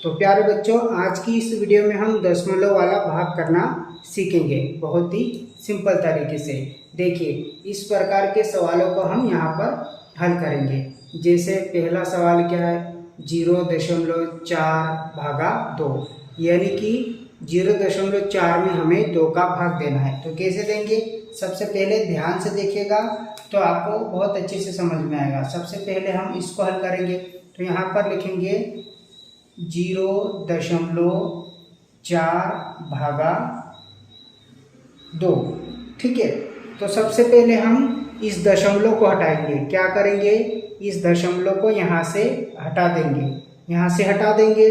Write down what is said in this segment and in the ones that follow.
तो प्यारे बच्चों, आज की इस वीडियो में हम दशमलव वाला भाग करना सीखेंगे बहुत ही सिंपल तरीके से। देखिए, इस प्रकार के सवालों को हम यहाँ पर हल करेंगे। जैसे पहला सवाल क्या है, 0.4 भागा 2, यानी कि 0.4 में हमें 2 का भाग देना है। तो कैसे देंगे, सबसे पहले ध्यान से देखिएगा तो आपको बहुत अच्छे से समझ में आएगा। सबसे पहले हम इसको हल करेंगे, तो यहाँ पर लिखेंगे 0.4 भागा 2। ठीक है, तो सबसे पहले हम इस दशमलव को हटाएंगे। क्या करेंगे, इस दशमलव को यहाँ से हटा देंगे। यहाँ से हटा देंगे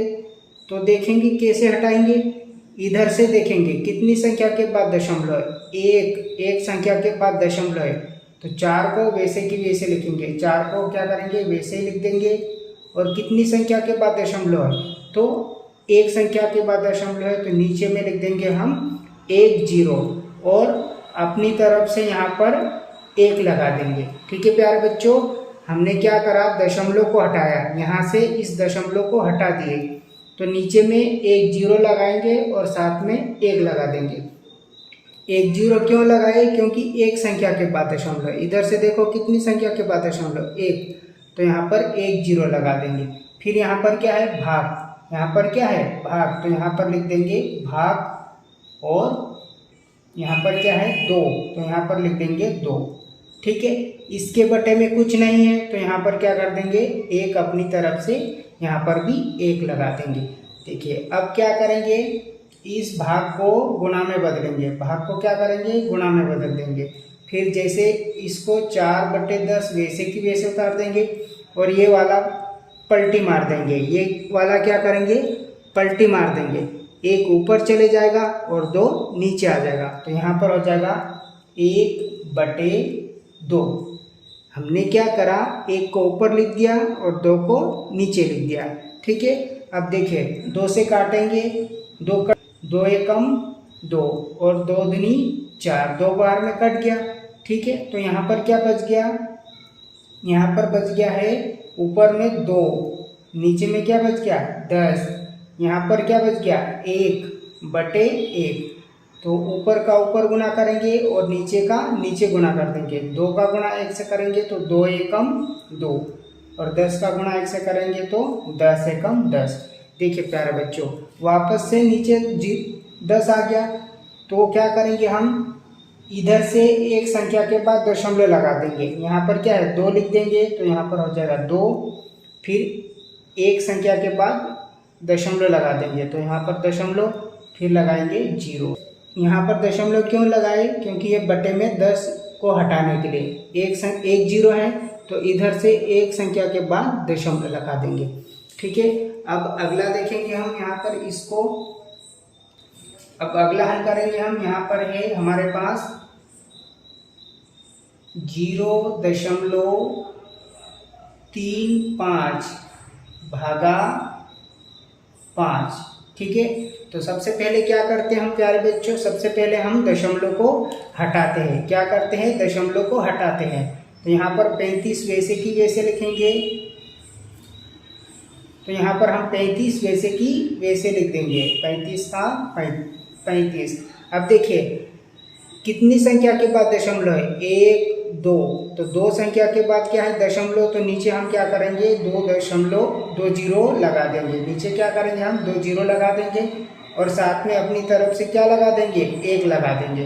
तो देखेंगे कैसे हटाएंगे। इधर से देखेंगे कितनी संख्या के बाद दशमलव, एक संख्या के बाद दशमलव है, तो 4 को वैसे की वैसे लिखेंगे। 4 को क्या करेंगे, वैसे ही लिख देंगे। और कितनी संख्या के बाद दशमलव है, तो एक संख्या के बाद दशमलव है, तो नीचे में लिख देंगे हम 1 0 और अपनी तरफ से यहाँ पर 1 लगा देंगे। ठीक है प्यारे बच्चों, हमने क्या करा, दशमलव को हटाया। यहाँ से इस दशमलव को हटा दिए तो नीचे में 1 0 लगाएंगे और साथ में 1 लगा देंगे। 1 0 क्यों लगाए, क्योंकि एक संख्या के बाद दशमलव। इधर से देखो कितनी संख्या के बाद दशमलव, 1, तो यहाँ पर 1 0 लगा देंगे। फिर यहाँ पर क्या है, भाग। यहाँ पर क्या है, भाग, तो यहाँ पर लिख देंगे भाग। और यहाँ पर क्या है, 2, तो यहाँ पर लिख देंगे 2। ठीक है, इसके बटे में कुछ नहीं है तो यहाँ पर क्या कर देंगे, 1 अपनी तरफ से यहाँ पर भी 1 लगा देंगे। देखिए, अब क्या करेंगे, इस भाग को गुणा में बदलेंगे। भाग को क्या करेंगे, गुणा में बदल देंगे। फिर जैसे इसको 4/10 वैसे की वैसे उतार देंगे और ये वाला पलटी मार देंगे। ये वाला क्या करेंगे, पलटी मार देंगे। 1 ऊपर चले जाएगा और 2 नीचे आ जाएगा, तो यहाँ पर हो जाएगा 1/2। हमने क्या करा, 1 को ऊपर लिख दिया और 2 को नीचे लिख दिया। ठीक है, अब देखिए 2 से काटेंगे, 2 एकम 2 और 2 दूनी 4, 2 बार में कट गया। ठीक है, तो यहाँ पर क्या बच गया, यहाँ पर बच गया है ऊपर में 2, नीचे में क्या बच गया 10। यहाँ पर क्या बच गया 1/1, तो ऊपर का ऊपर गुना करेंगे और नीचे का नीचे गुना कर देंगे। 2 का गुणा 1 से करेंगे तो 2 एकम 2 और 10 का गुणा 1 से करेंगे तो 10 एकम 10। देखिए प्यारे बच्चों, वापस से नीचे 10 आ गया, तो क्या करेंगे हम, इधर से एक संख्या के बाद दशमलव लगा देंगे। यहाँ पर क्या है, 2 लिख देंगे, तो यहाँ पर हो जाएगा 2। फिर एक संख्या के बाद दशमलव लगा देंगे, तो यहाँ पर दशमलव, फिर लगाएंगे 0। यहाँ पर दशमलव क्यों लगाए, क्योंकि ये बटे में 10 को हटाने के लिए। एक 0 है तो इधर से एक संख्या के बाद दशमलव लगा देंगे। ठीक है, अब अगला देखेंगे हम यहाँ पर इसको। अब अगला हल करेंगे हम, यहाँ पर है हमारे पास 0.35 भागा 5। ठीक है, तो सबसे पहले क्या करते हैं हम प्यारे बच्चों, सबसे पहले हम दशमलव को हटाते हैं। क्या करते हैं, दशमलव को हटाते हैं। तो यहाँ पर 35 वैसे की वैसे लिखेंगे, तो यहाँ पर हम 35 वैसे की वैसे लिख देंगे। 35 का 35। अब देखिए कितनी संख्या के बाद दशमलव है, 1 2, तो 2 संख्या के बाद क्या है दशमलव, तो नीचे हम क्या करेंगे, 2 0 लगा देंगे। नीचे क्या करेंगे हम, 2 0 लगा देंगे और साथ में अपनी तरफ से क्या लगा देंगे, 1 लगा देंगे।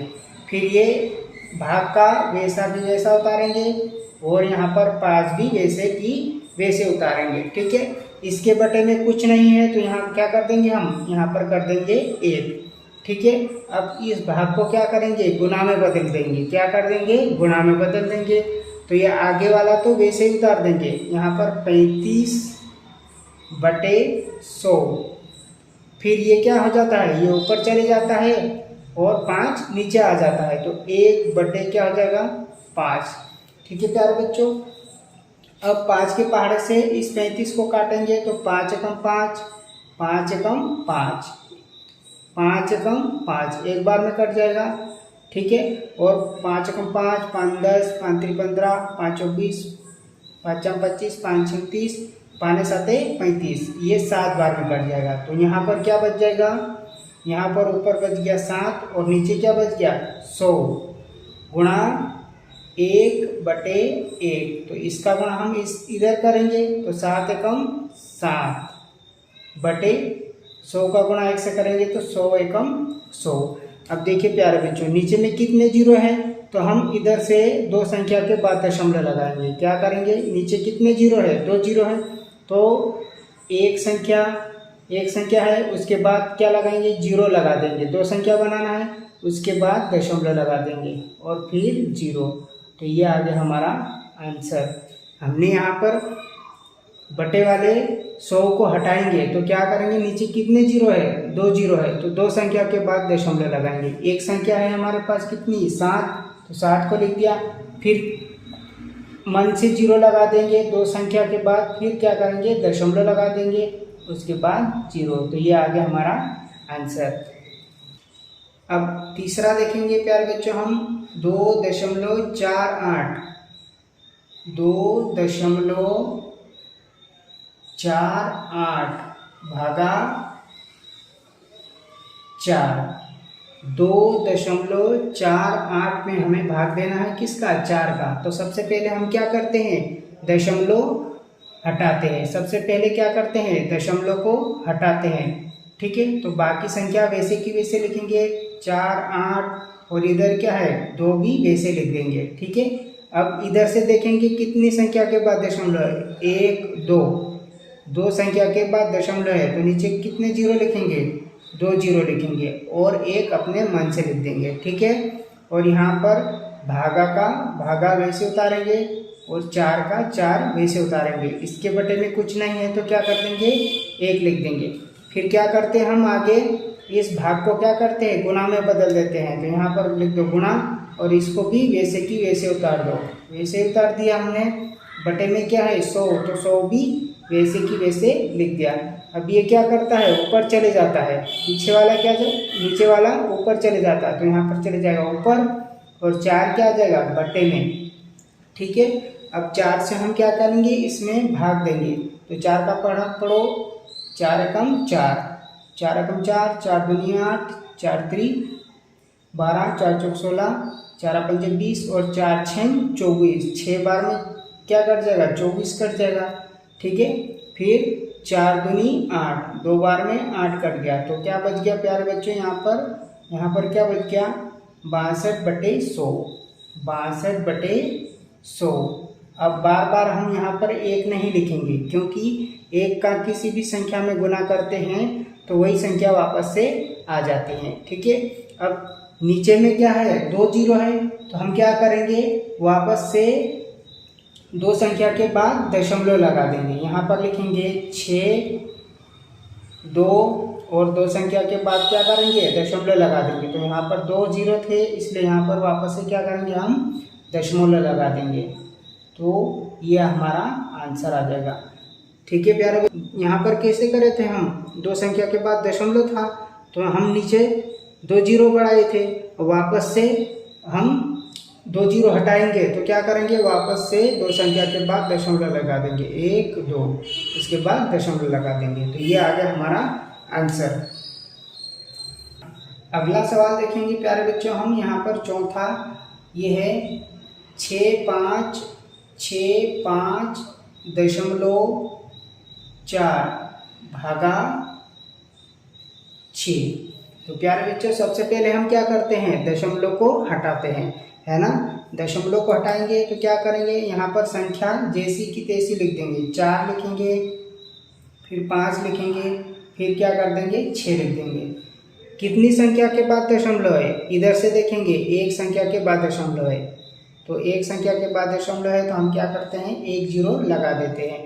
फिर ये भाग का वैसा भी वैसा उतारेंगे और यहाँ पर 5 भी वैसे की वैसे उतारेंगे। ठीक है, इसके बटे में कुछ नहीं है तो यहाँ क्या कर देंगे हम, यहाँ पर कर देंगे 1। ठीक है, अब इस भाग को क्या करेंगे, गुणा में बदल देंगे। क्या कर देंगे, गुणा में बदल देंगे। तो ये आगे वाला तो वैसे ही उतार देंगे। यहाँ पर 35/100, फिर ये क्या हो जाता है, ये ऊपर चले जाता है और 5 नीचे आ जाता है, तो 1 क्या हो जाएगा 5। ठीक है प्यारे बच्चों, अब 5 के पहाड़े से इस 35 को काटेंगे तो 5 एकम 5, 5 एकम 5, 5 एकम 5 एक बार में कट जाएगा। ठीक है, और 5 एकम 5, 5 10, 5 3 15, 5 24, 5 25, 5 36, 5 साते 35, ये 7 बार में कट जाएगा। तो यहाँ पर क्या बच जाएगा, यहाँ पर ऊपर बच गया 7 और नीचे क्या बच गया 100 गुणा 1/1। तो इसका गुणा हम इधर करेंगे तो 7 एकम 7 बटे 100 का गुणा 1 से करेंगे तो 100 एकम 100। अब देखिए प्यारे बच्चों, नीचे में कितने जीरो है, तो हम इधर से 2 संख्या के बाद दशमलव लगाएंगे। क्या करेंगे, नीचे कितने जीरो है, 2 जीरो है, तो एक संख्या है, उसके बाद क्या लगाएंगे, जीरो लगा देंगे। 2 संख्या बनाना है, उसके बाद दशमलव लगा देंगे और फिर जीरो। तो ये आ गया हमारा आंसर। हमने यहाँ पर बटे वाले 100 को हटाएंगे तो क्या करेंगे, नीचे कितने जीरो है, 2 जीरो है, तो 2 संख्या के बाद दशमलव लगाएंगे। एक संख्या है हमारे पास कितनी 7, तो 7 को लिख दिया, फिर मन से जीरो लगा देंगे 2 संख्या के बाद, फिर क्या करेंगे दशमलव लगा देंगे, उसके बाद जीरो। तो ये आ गया हमारा आंसर। अब तीसरा देखेंगे प्यारे बच्चों हम, 2.48 भागा 4। 2.48 में हमें भाग देना है किसका, 4 का। तो सबसे पहले हम क्या करते हैं, दशमलव हटाते हैं। सबसे पहले क्या करते हैं, दशमलव को हटाते हैं, ठीक है। तो बाकी संख्या वैसे की वैसे लिखेंगे, 4, 8 और इधर क्या है 2 भी वैसे लिख देंगे, ठीक है। अब इधर से देखेंगे कितनी संख्या के बाद दशमलव है, 1, 2 संख्या के बाद दशमलव है, तो नीचे कितने जीरो लिखेंगे, 2 जीरो लिखेंगे और 1 अपने मन से लिख देंगे, ठीक है। और यहाँ पर भागा का भागा वैसे उतारेंगे और 4 का 4 वैसे उतारेंगे। इसके बटे में कुछ नहीं है तो क्या कर देंगे, 1 लिख देंगे। फिर क्या करते हैं हम आगे, इस भाग को क्या करते हैं, गुणा में बदल देते हैं। तो यहाँ पर लिख दो गुणा और इसको भी वैसे की वैसे उतार दो। वैसे उतार दिया हमने, बटे में क्या है 100, तो 100 भी वैसे की वैसे लिख दिया। अब ये क्या करता है, ऊपर चले जाता है, पीछे वाला क्या जाए, नीचे वाला ऊपर चले जाता है, तो यहाँ पर चले जाएगा ऊपर और 4 क्या आ जाएगा बटे में, ठीक है। अब 4 से हम क्या करेंगे, इसमें भाग देंगे। तो 4 का पढ़ो, 4 एकम 4, 4 एकम 4, 4 दूनी 8, 4 3 12, 4 चौक 16, 4 पंजे 20 और 4 छः 24। 6 बार में क्या कट जाएगा, 24 कट जाएगा, ठीक है। फिर 4 दूनी 8, 2 बार में 8 कट गया। तो क्या बच गया प्यारे बच्चों, यहाँ पर क्या बच गया 62/100, 62/100। अब बार बार हम यहाँ पर 1 नहीं लिखेंगे, क्योंकि 1 का किसी भी संख्या में गुना करते हैं तो वही संख्या वापस से आ जाती है, ठीक है। अब नीचे में क्या है 2 जीरो है, तो हम क्या करेंगे, वापस से 2 संख्या के बाद दशमलव लगा देंगे। यहाँ पर लिखेंगे 6, 2 और 2 संख्या के बाद क्या करेंगे, दशमलव लगा देंगे। तो यहाँ पर 2 जीरो थे, इसलिए यहाँ पर वापस से क्या करेंगे, हम दशमलव लगा देंगे। तो ये हमारा आंसर आ जाएगा, ठीक है प्यारे। यहाँ पर कैसे करे थे हम, 2 संख्या के बाद दशमलव था, तो हम नीचे 2 जीरो बढ़ाए थे, वापस से हम 2 जीरो हटाएंगे तो क्या करेंगे, वापस से 2 संख्या के बाद दशमलव लगा देंगे, 1, 2, उसके बाद दशमलव लगा देंगे। तो ये आ गया हमारा आंसर। अगला सवाल देखेंगे प्यारे बच्चों हम, यहाँ पर चौथा ये है 6.5 भागा 6। तो प्यारे बच्चों सबसे पहले हम क्या करते हैं, दशमलव को हटाते हैं, है ना। दशमलव को हटाएंगे तो क्या करेंगे, यहाँ पर संख्या जैसी की तैसी लिख देंगे। 4 लिखेंगे, फिर 5 लिखेंगे, फिर क्या कर देंगे 6 लिख देंगे। कितनी संख्या के बाद दशमलव है, इधर से देखेंगे 1 संख्या के बाद दशमलव है, तो 1 संख्या के बाद दशमलव है तो हम क्या करते हैं 1 जीरो लगा देते हैं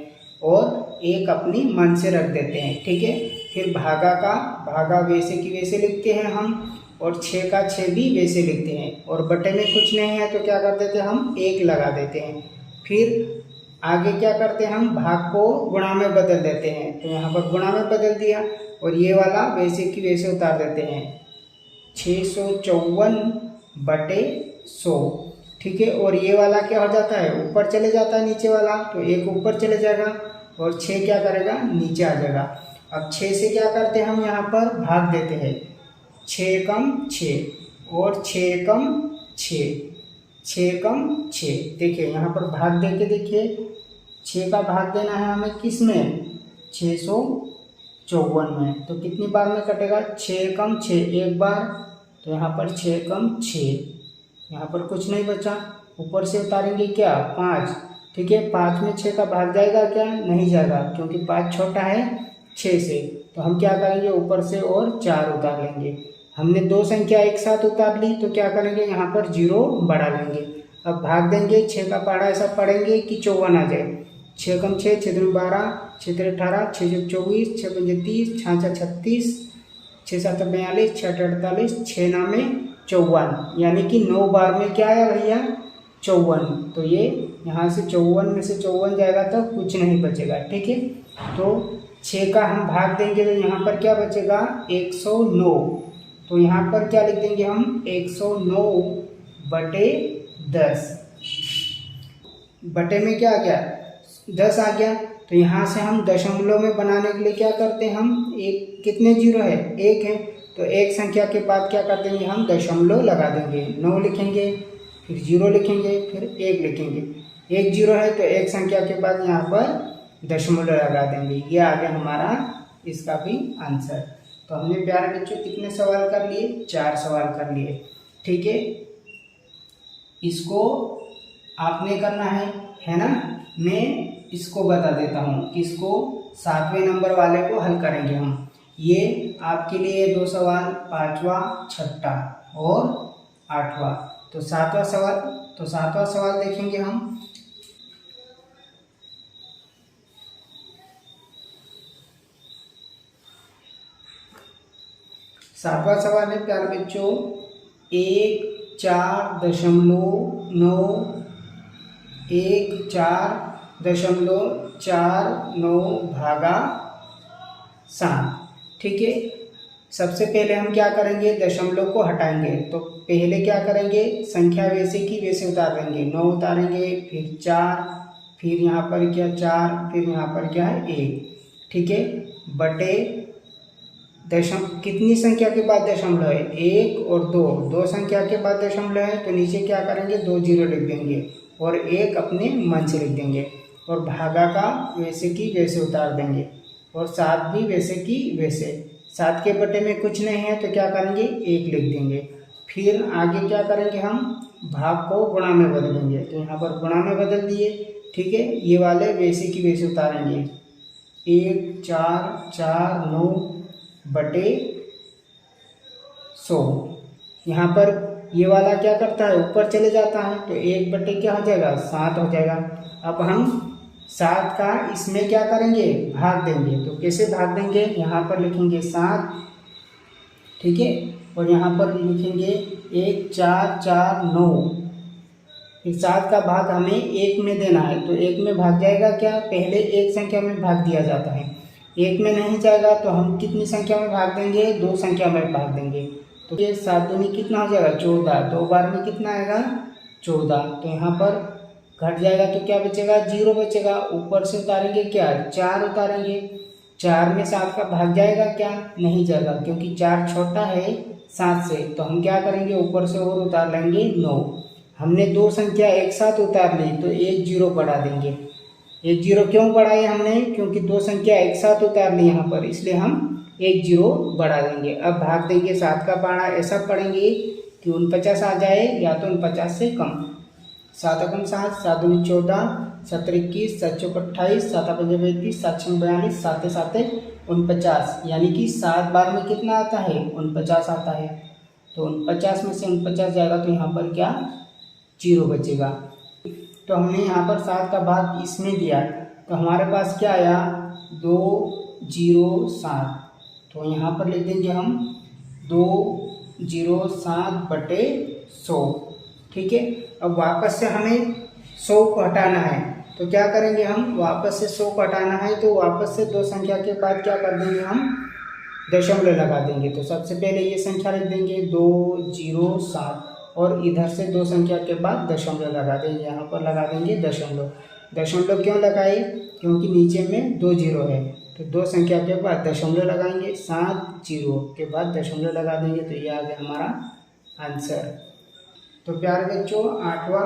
और 1 अपनी मन से रख देते हैं, ठीक है। फिर भागा का भागा वैसे की वैसे लिखते हैं हम, और 6 का 6 भी वैसे लिखते हैं, और बटे में कुछ नहीं है तो क्या कर देते हैं हम 1 लगा देते हैं। फिर आगे क्या करते हैं हम, भाग को गुणा में बदल देते हैं, तो यहाँ पर गुणा में बदल दिया और ये वाला वैसे की वैसे उतार देते हैं, 654/100, ठीक है। और ये वाला क्या हो जाता है, ऊपर चले जाता है नीचे वाला, तो 1 ऊपर चले जाएगा और 6 क्या करेगा, नीचे आ जाएगा। अब 6 से क्या करते हैं हम यहाँ पर भाग देते हैं, 6 कम 6 और 6 कम 6, 6 कम 6। देखिए यहाँ पर भाग दे के देखिए, 6 का भाग देना है हमें किस में, 654 में। तो कितनी बार में कटेगा, 6 कम 6 एक बार, तो यहाँ पर 6 कम 6, यहाँ पर कुछ नहीं बचा। ऊपर से उतारेंगे क्या, 5, ठीक है। 5 में 6 का भाग जाएगा क्या, नहीं जाएगा, क्योंकि 5 छोटा है 6 से। तो हम क्या करेंगे, ऊपर से और 4 उतार लेंगे। हमने 2 संख्या एक साथ उतार ली, तो क्या करेंगे, यहाँ पर 0 बढ़ा लेंगे। अब भाग देंगे, 6 का पहाड़ा ऐसा पढ़ेंगे कि 54 आ जाए। 6 कम 6, 6 दूनी 12, 6 तेरह 18, 6 चौक 24, 6 पंजे 30, 6 छः 36, 6 7 42, 6 8 48, 6 9 में 54, यानी कि 9 बार में क्या आया भैया, 54। तो ये यहाँ से 54 में से 54 जाएगा तो कुछ नहीं बचेगा, ठीक है। तो 6 का हम भाग देंगे तो यहाँ पर क्या बचेगा, 109। तो यहाँ पर क्या लिख देंगे हम, 109 बटे 10, बटे में क्या आ गया, 10 आ गया। तो यहाँ से हम दशमलव में बनाने के लिए क्या करते हैं, हम एक, कितने 0 है, 1 है, तो एक संख्या के बाद क्या कर देंगे, हम दशमलव लगा देंगे। 9 लिखेंगे, फिर 0 लिखेंगे, फिर 1 लिखेंगे। 1 0 है तो एक संख्या के बाद यहाँ पर दशमलव लगा देंगे। ये आ गया हमारा इसका भी आंसर। तो हमने प्यारे बच्चों कितने सवाल कर लिए, 4 सवाल कर लिए, ठीक है। इसको आपने करना है ना। मैं इसको बता देता हूँ, किसको, 7वें नंबर वाले को हल करेंगे हम। ये आपके लिए 2 सवाल, 5वां, 6ठा और 8वां। तो 7वां सवाल देखेंगे हम। सातवां सवाल है प्यारे बच्चों, 14.49 भागा 7, ठीक है। सबसे पहले हम क्या करेंगे, दशमलव को हटाएंगे। तो पहले क्या करेंगे, संख्या वैसे की वैसे उतार देंगे, 9 उतारेंगे, फिर 4, फिर यहाँ पर क्या 4, फिर यहाँ पर क्या है 1, ठीक है, बटे कितनी संख्या के बाद दशमलव है, 1 और 2, 2 संख्या के बाद दशमलव है, तो नीचे क्या करेंगे, 2 0 लिख देंगे और 1 अपने मन से लिख देंगे, और भागा का वैसे की वैसे उतार देंगे, और 7 भी वैसे की वैसे। 7 के बटे में कुछ नहीं है तो क्या करेंगे, 1 लिख देंगे। फिर आगे क्या करेंगे, हम भाग को गुणा में बदलेंगे। तो यहाँ पर गुणा में बदल दिए, ठीक है। ये वाले वैसे की वैसे उतारेंगे, 1 4 4 9 बटे 100। यहाँ पर ये वाला क्या करता है, ऊपर चले जाता है, तो 1 बटे क्या हो जाएगा, 7 हो जाएगा। अब हम 7 का इसमें क्या करेंगे, भाग देंगे। तो कैसे भाग देंगे, यहाँ पर लिखेंगे 7, ठीक है, और यहाँ पर लिखेंगे 1 4 4 9। फिर 7 का भाग हमें 1 में देना है, तो 1 में भाग जाएगा क्या, पहले एक संख्या में भाग दिया जाता है। 1 में नहीं जाएगा तो हम कितनी संख्या में भाग देंगे, 2 संख्या में भाग देंगे। तो ये 7 दूनी कितना हो जाएगा, 14, 2 बार में कितना आएगा, 14। तो यहाँ पर घट जाएगा तो क्या बचेगा, 0 बचेगा। ऊपर से उतारेंगे क्या, 4 उतारेंगे। 4 में 7 का भाग जाएगा क्या, नहीं जाएगा, क्योंकि 4 छोटा है 7 से। तो हम क्या करेंगे, ऊपर से और उतार लेंगे 9। हमने 2 संख्या एक साथ उतार ली तो 1 0 बढ़ा देंगे। 1 0 क्यों बढ़ाए हमने, क्योंकि 2 संख्या एक साथ उतार ली यहाँ पर, इसलिए हम 1 0 बढ़ा देंगे। अब भाग देंगे, 7 का पहाड़ा ऐसा पढ़ेंगे कि 49 आ जाए या तो 49 से कम। 7 एकम 7, 7 दूनी 14, 7 21, 7 चौक 28, 7 पंजे 32, 7 छः 42, 7 7 49, यानी कि 7 बार में कितना आता है, 49 आता है। तो 49 में से 49 जाएगा तो यहाँ पर क्या, 0 बचेगा। तो हमने यहाँ पर 7 का भाग इसमें दिया, तो हमारे पास क्या आया, 2 0 7। तो यहाँ पर लिख देंगे हम 2 0 7 बटे 100, ठीक है। अब वापस से हमें 100 को हटाना है, तो क्या करेंगे, हम वापस से 100 को हटाना है तो वापस से 2 संख्या के बाद क्या कर देंगे, हम दशमलव लगा देंगे। तो सबसे पहले ये संख्या लिख देंगे 2 0 7, और इधर से 2 संख्या के बाद दशमलव लगा देंगे, यहाँ पर लगा देंगे दशमलव। दशमलव क्यों लगाए, क्योंकि नीचे में 2 जीरो है, तो 2 संख्या के बाद दशमलव लगाएंगे, 7 जीरो के बाद दशमलव लगा देंगे, तो ये आ गया हमारा आंसर। तो प्यारे बच्चों, 8वां,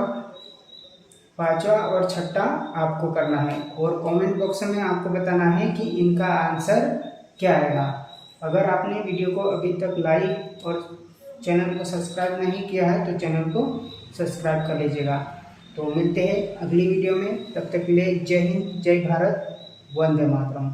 5वां और 6ठा आपको करना है और कमेंट बॉक्स में आपको बताना है कि इनका आंसर क्या आएगा। अगर आपने वीडियो को अभी तक लाइक और चैनल को सब्सक्राइब नहीं किया है तो चैनल को सब्सक्राइब कर लीजिएगा। तो मिलते हैं अगली वीडियो में, तब तक के लिए जय हिंद, जय भारत, वंदे मातरम।